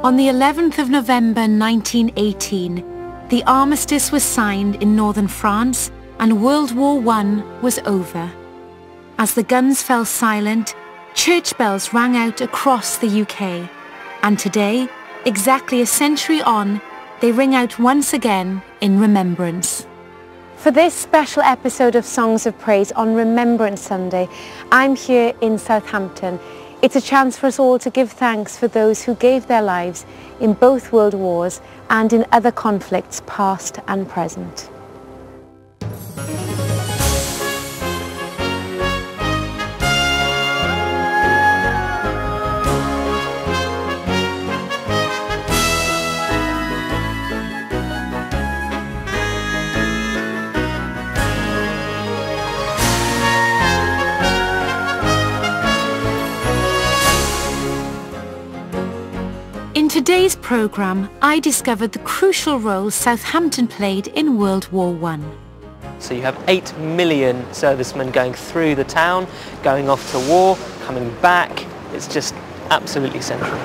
On the 11th of November 1918, the armistice was signed in northern France and World War I was over. As the guns fell silent, church bells rang out across the UK. And today, exactly a century on, they ring out once again in remembrance. For this special episode of Songs of Praise on Remembrance Sunday, I'm here in Southampton. It's a chance for us all to give thanks for those who gave their lives in both world wars and in other conflicts past and present. In today's programme, I discovered the crucial role Southampton played in World War I. So you have 8 million servicemen going through the town, going off to war, coming back. It's just absolutely central.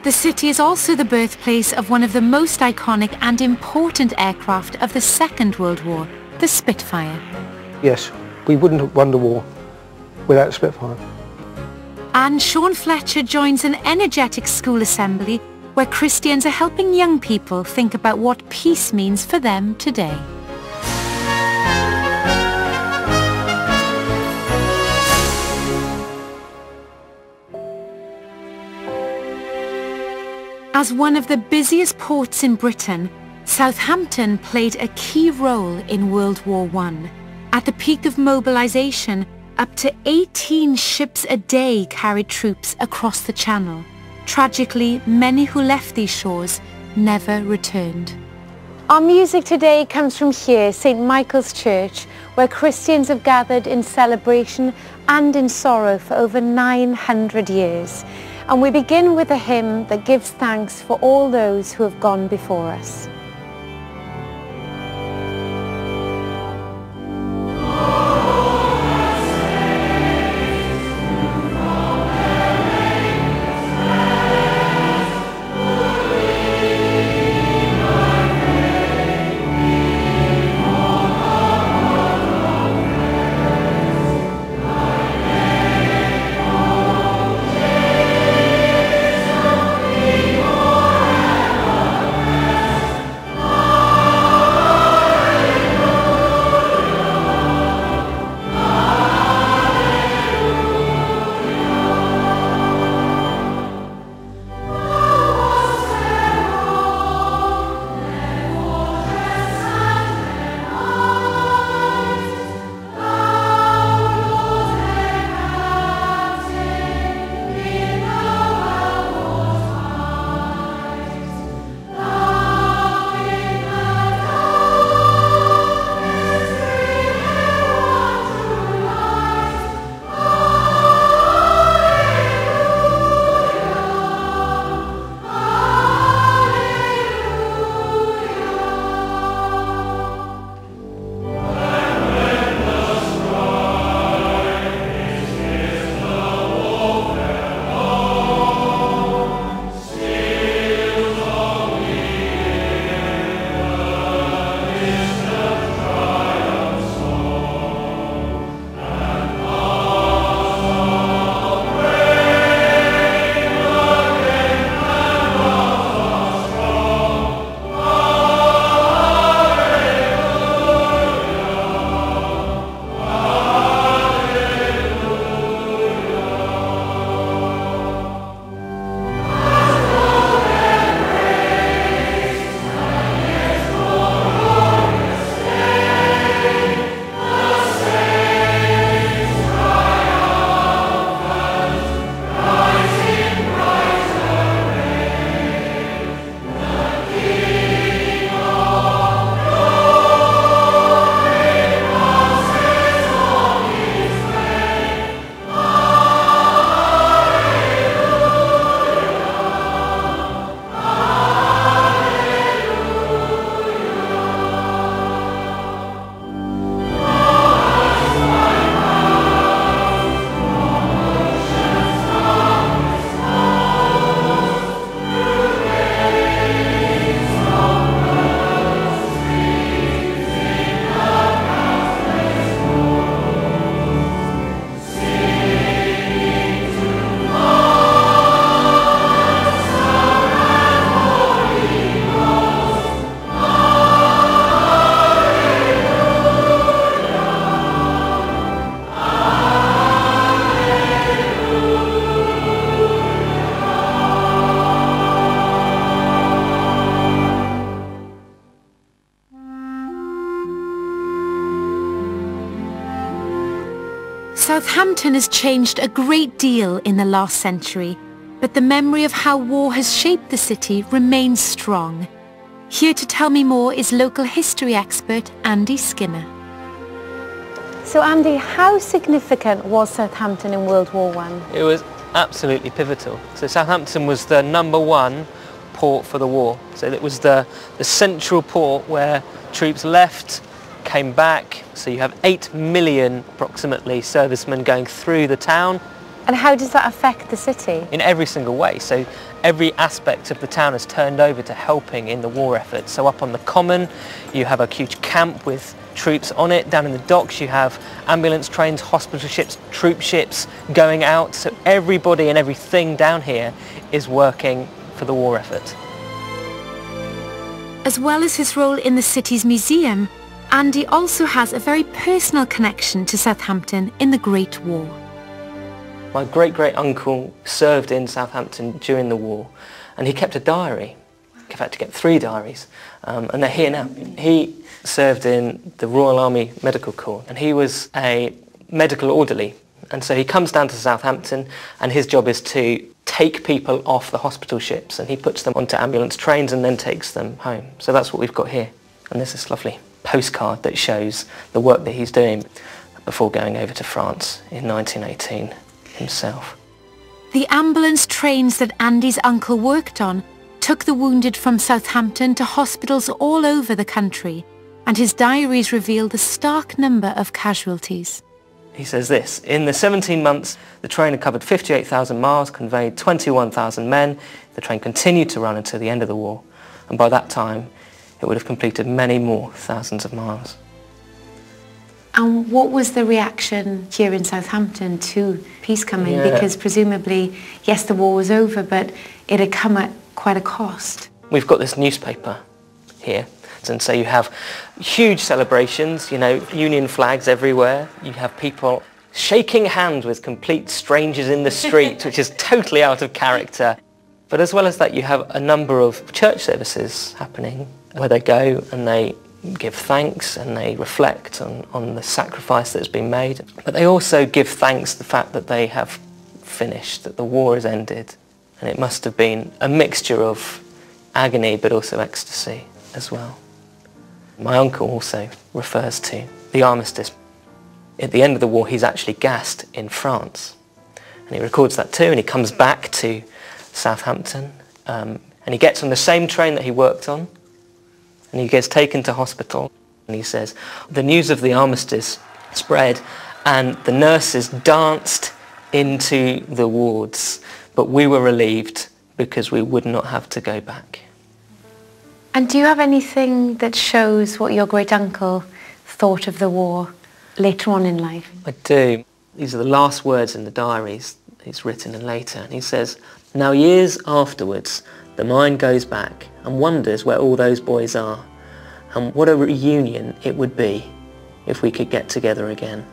The city is also the birthplace of one of the most iconic and important aircraft of the Second World War, the Spitfire. Yes, we wouldn't have won the war without Spitfire. And Sean Fletcher joins an energetic school assembly where Christians are helping young people think about what peace means for them today. As one of the busiest ports in Britain, Southampton played a key role in World War I. At the peak of mobilisation, up to 18 ships a day carried troops across the Channel. Tragically, many who left these shores never returned. Our music today comes from here, St. Michael's Church, where Christians have gathered in celebration and in sorrow for over 900 years. And we begin with a hymn that gives thanks for all those who have gone before us. Southampton has changed a great deal in the last century, but the memory of how war has shaped the city remains strong. Here to tell me more is local history expert Andy Skinner. So Andy, how significant was Southampton in World War I? It was absolutely pivotal. So Southampton was the #1 port for the war. So it was the central port where troops left, came back. So you have 8 million approximately servicemen going through the town. And how does that affect the city? In every single way. So every aspect of the town has turned over to helping in the war effort. So up on the common you have a huge camp with troops on it. Down in the docks you have ambulance trains, hospital ships, troop ships going out. So everybody and everything down here is working for the war effort. As well as his role in the city's museum, Andy also has a very personal connection to Southampton in the Great War. My great-great-uncle served in Southampton during the war, and he kept a diary. In fact, he kept 3 diaries, and they're here now. He served in the Royal Army Medical Corps, and he was a medical orderly. And so he comes down to Southampton, and his job is to take people off the hospital ships, and he puts them onto ambulance trains and then takes them home. So that's what we've got here. And there's this lovely postcard that shows the work that he's doing before going over to France in 1918. Himself. The ambulance trains that Andy's uncle worked on took the wounded from Southampton to hospitals all over the country, and his diaries reveal the stark number of casualties. He says this: in the 17 months the train had covered 58,000 miles, conveyed 21,000 men. The train continued to run until the end of the war, and by that time it would have completed many more thousands of miles. And what was the reaction here in Southampton to peace coming? Yeah. Because presumably, yes, the war was over, but it had come at quite a cost. We've got this newspaper here, and so you have huge celebrations, you know, Union flags everywhere. You have people shaking hands with complete strangers in the street, which is totally out of character. But as well as that, you have a number of church services happening where they go and they give thanks and they reflect on the sacrifice that's been made. But they also give thanks the fact that they have finished, that the war has ended. And it must have been a mixture of agony but also ecstasy as well. My uncle also refers to the armistice. At the end of the war he's actually gassed in France. And he records that too, and he comes back to Southampton and he gets on the same train that he worked on. And he gets taken to hospital, and he says, the news of the armistice spread and the nurses danced into the wards, but we were relieved because we would not have to go back. And do you have anything that shows what your great-uncle thought of the war later on in life? I do. These are the last words in the diaries he's written in later, and he says, now years afterwards, the mind goes back and wonders where all those boys are, and what a reunion it would be if we could get together again.